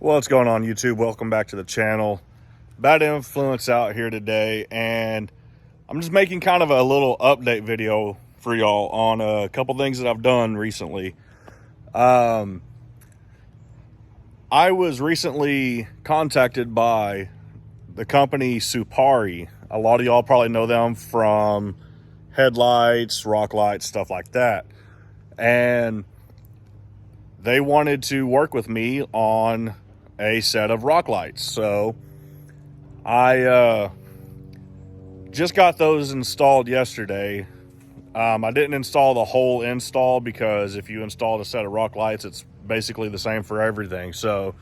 What's going on, YouTube? Welcome back to the channel. Bad Influence out here today, and I'm just making kind of a little update video for y'all on a couple things that I've done recently. I was recently contacted by the company Suparee. A lot of y'all probably know them from headlights, rock lights, stuff like that. And they wanted to work with me on a set of rock lights. So I just got those installed yesterday. I didn't install the whole install because if you install a set of rock lights, it's basically the same for everything. So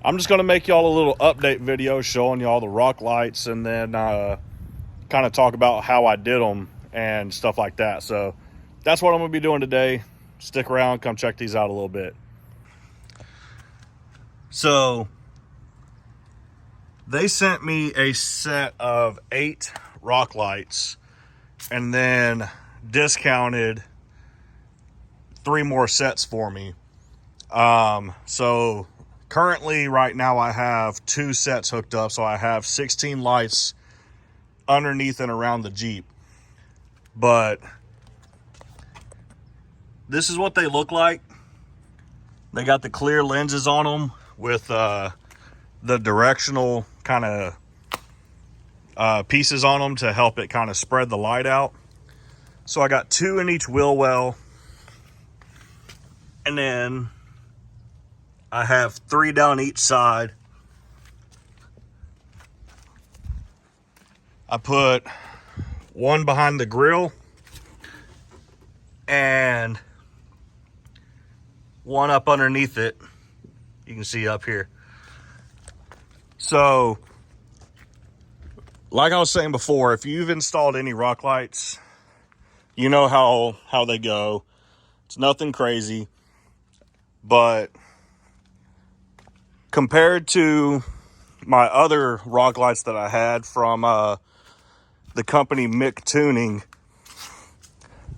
I'm just going to make y'all a little update video showing y'all the rock lights, and then kind of talk about how I did them and stuff like that. So that's what I'm going to be doing today. Stick around, come check these out a little bit. So they sent me a set of 8 rock lights and then discounted 3 more sets for me. So currently right now I have 2 sets hooked up. So I have 16 lights underneath and around the Jeep. But this is what they look like. They got the clear lenses on them with the directional kind of pieces on them to help it kind of spread the light out. So I got 2 in each wheel well, and then I have 3 down each side. I put 1 behind the grill and 1 up underneath it. You can see up here. So, like I was saying before, if you've installed any rock lights, you know how they go. It's nothing crazy. But compared to my other rock lights that I had from the company Mick Tuning,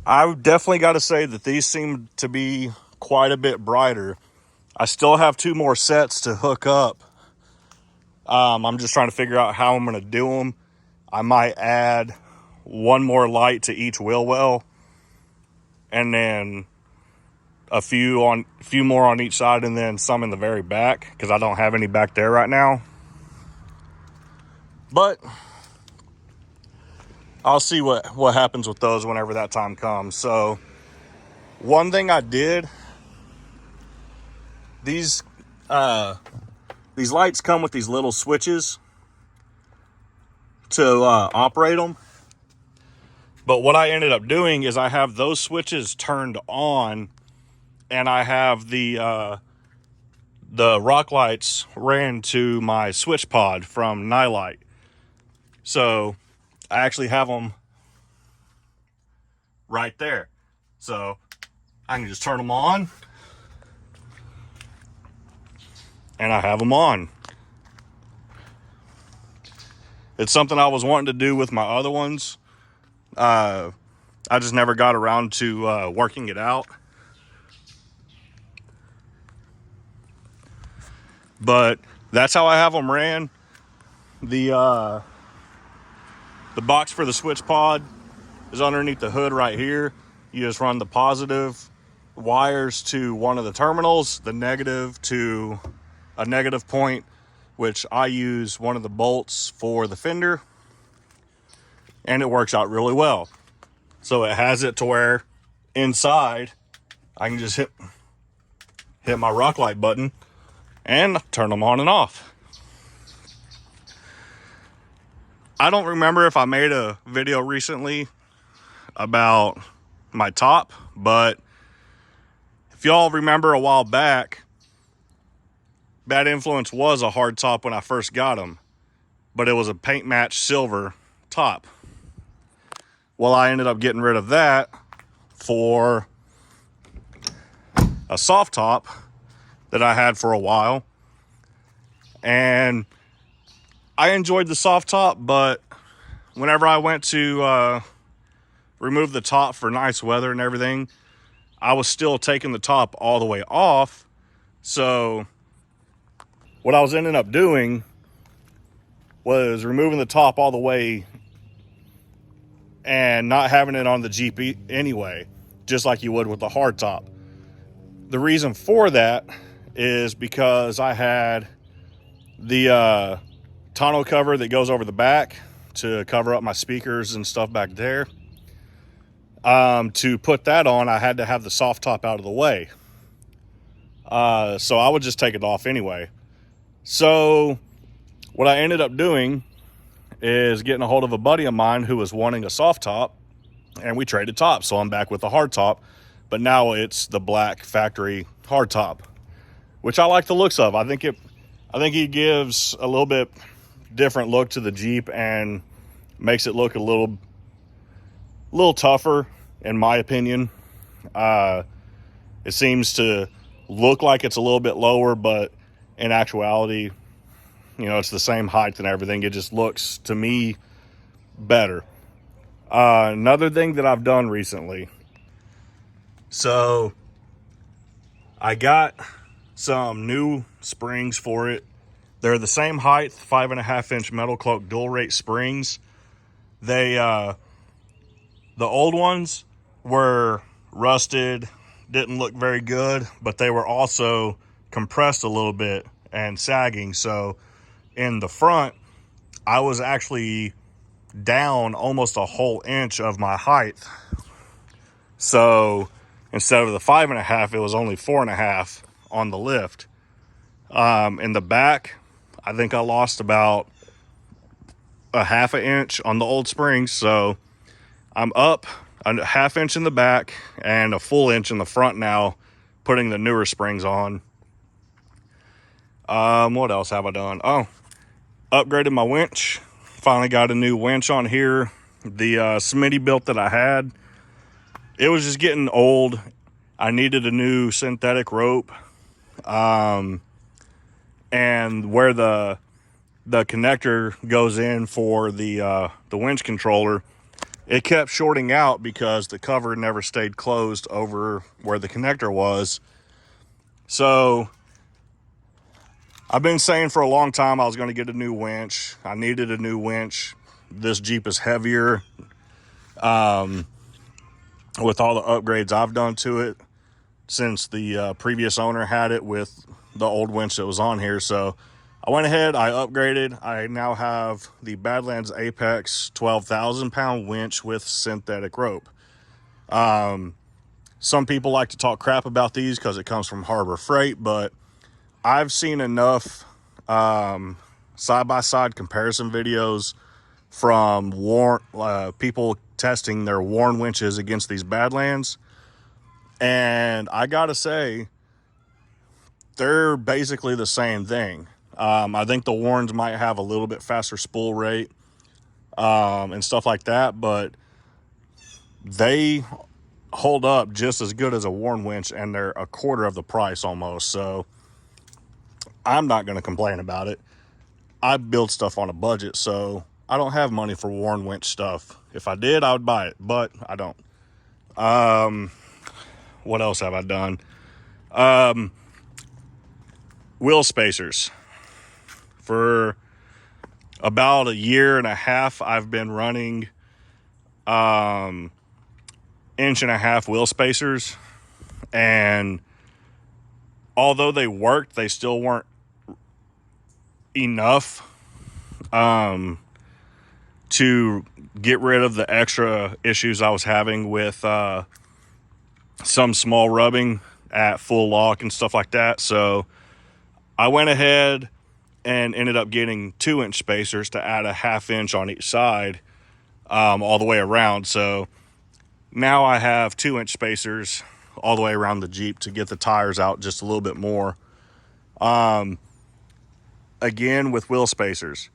I definitely got to say that these seem to be quite a bit brighter. I still have 2 more sets to hook up. I'm just trying to figure out how I'm going to do them. I might add 1 more light to each wheel well, and then a few more on each side, and then some in the very back, because I don't have any back there right now. But I'll see what happens with those whenever that time comes. So one thing I did, these lights come with these little switches to operate them. But what I ended up doing is I have those switches turned on, and I have the rock lights ran to my switch pod from Nightlight. So I actually have them right there. So I can just turn them on, and I have them on. It's something I was wanting to do with my other ones. I just never got around to working it out. But that's how I have them ran. The box for the switch pod is underneath the hood right here. You just run the positive wires to one of the terminals, the negative to a negative point, which I use one of the bolts for the fender, and it works out really well. So it has it to where inside I can just hit my rock light button and turn them on and off. I don't remember if I made a video recently about my top, but if y'all remember a while back, Bad Influence was a hard top when I first got them, but it was a paint match silver top. Well, I ended up getting rid of that for a soft top that I had for a while, and I enjoyed the soft top, but whenever I went to remove the top for nice weather and everything, I was still taking the top all the way off. So what I was ending up doing was removing the top all the way and not having it on the Jeep anyway, just like you would with the hard top. The reason for that is because I had the tonneau cover that goes over the back to cover up my speakers and stuff back there. To put that on, I had to have the soft top out of the way. So I would just take it off anyway. So what I ended up doing is getting a hold of a buddy of mine who was wanting a soft top, and we traded tops. So I'm back with the hard top, but now it's the black factory hard top, which I like the looks of. I think it gives a little bit different look to the Jeep and makes it look a little tougher, in my opinion. It seems to look like it's a little bit lower, but in actuality, it's the same height and everything. It just looks, to me, better. Another thing that I've done recently. So I got some new springs for it. They're the same height, 5.5-inch metal cloak dual rate springs. They, the old ones were rusted, didn't look very good, but they were also compressed a little bit and sagging. So in the front, I was actually down almost a whole inch of my height. So instead of the 5.5, it was only 4.5 on the lift. In the back, I think I lost about a 1/2 inch on the old springs. So I'm up a 1/2 inch in the back and a full inch in the front now, putting the newer springs on. What else have I done? Oh, upgraded my winch. Finally got a new winch on here. The Smitty built that I had, it was just getting old. I needed a new synthetic rope. And where the connector goes in for the winch controller, it kept shorting out because the cover never stayed closed over where the connector was. So I've been saying for a long time I was going to get a new winch. I needed a new winch. This Jeep is heavier. With all the upgrades I've done to it since the previous owner had it with the old winch that was on here. So I went ahead, I upgraded. I now have the Badlands Apex 12,000 pound winch with synthetic rope. Some people like to talk crap about these because it comes from Harbor Freight, but I've seen enough side-by-side comparison videos from people testing their worn winches against these Badlands, and I gotta say, they're basically the same thing. I think the Warrens might have a little bit faster spool rate and stuff like that, but they hold up just as good as a Warren winch, and they're a quarter of the price almost. So I'm not going to complain about it. I build stuff on a budget, so I don't have money for Warren winch stuff. If I did, I would buy it, but I don't. What else have I done? Wheel spacers. For about a year and a half, I've been running 1.5-inch wheel spacers, and although they worked, they still weren't enough to get rid of the extra issues I was having with some small rubbing at full lock and stuff like that. So I went ahead and ended up getting 2-inch spacers to add a 1/2 inch on each side all the way around. So now I have 2-inch spacers all the way around the Jeep to get the tires out just a little bit more. Again, with wheel spacers,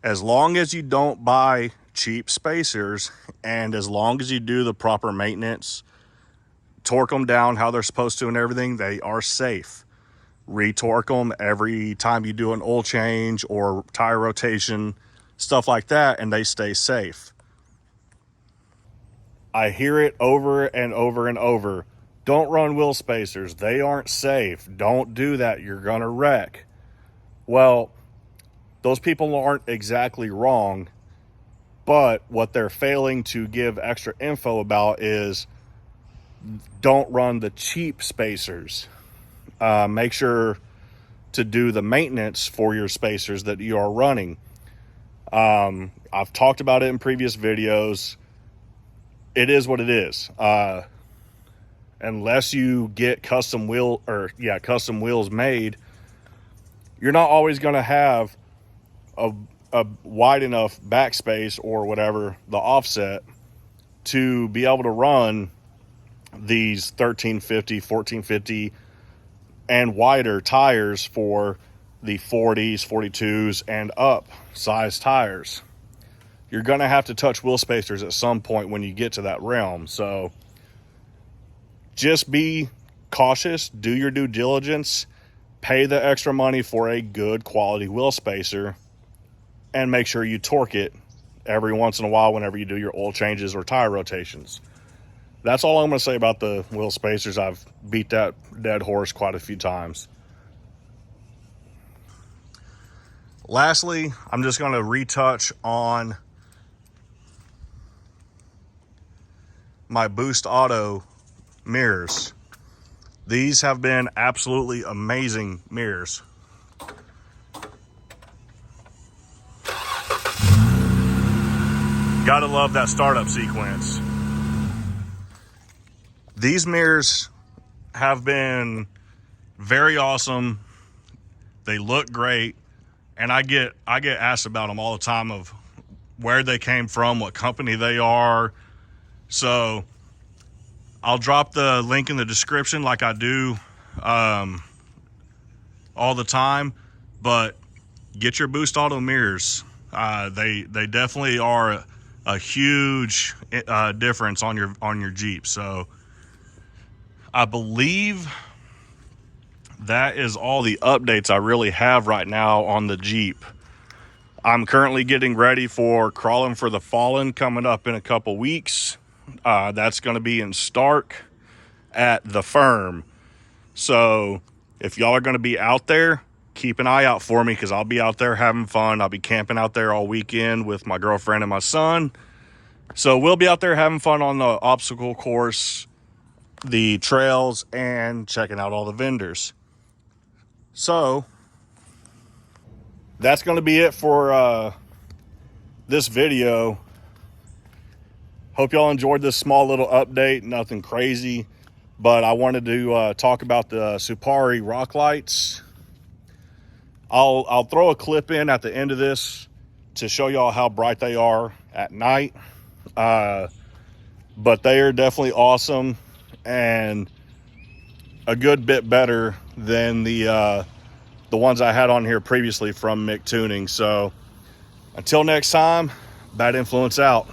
as long as you don't buy cheap spacers and as long as you do the proper maintenance, torque them down how they're supposed to and everything, they are safe. Retorque them every time you do an oil change or tire rotation, stuff like that, and they stay safe. I hear it over and over and over. Don't run wheel spacers. They aren't safe. Don't do that. You're going to wreck. Well, those people aren't exactly wrong, but what they're failing to give extra info about is don't run the cheap spacers. Make sure to do the maintenance for your spacers that you are running. I've talked about it in previous videos. It is what it is. Unless you get custom wheels made, you're not always going to have a wide enough backspace or whatever, the offset, to be able to run these 1350, 1450 and wider tires for the 40s, 42s and up size tires. You're going to have to touch wheel spacers at some point when you get to that realm. So just be cautious, do your due diligence, pay the extra money for a good quality wheel spacer, and make sure you torque it every once in a while whenever you do your oil changes or tire rotations. That's all I'm going to say about the wheel spacers. I've beat that dead horse quite a few times. Lastly, I'm just going to retouch on my Boost Auto mirrors. These have been absolutely amazing mirrors. Gotta love that startup sequence. These mirrors have been very awesome. They look great, and I get asked about them all the time of where they came from, what company they are. So I'll drop the link in the description like I do all the time, but get your Boost Auto mirrors. They definitely are a huge difference on your Jeep. So I believe that is all the updates I really have right now on the Jeep. I'm currently getting ready for Crawling for the Fallen coming up in a couple weeks. That's going to be in Stark at the Firm. So if y'all are going to be out there, keep an eye out for me, because I'll be out there having fun. I'll be camping out there all weekend with my girlfriend and my son. So we'll be out there having fun on the obstacle course, the trails, and checking out all the vendors. So that's going to be it for this video. Hope y'all enjoyed this small little update. Nothing crazy, but I wanted to talk about the Suparee rock lights. I'll throw a clip in at the end of this to show y'all how bright they are at night. But they are definitely awesome and a good bit better than the ones I had on here previously from Mick Tuning. So until next time, Bad Influence out.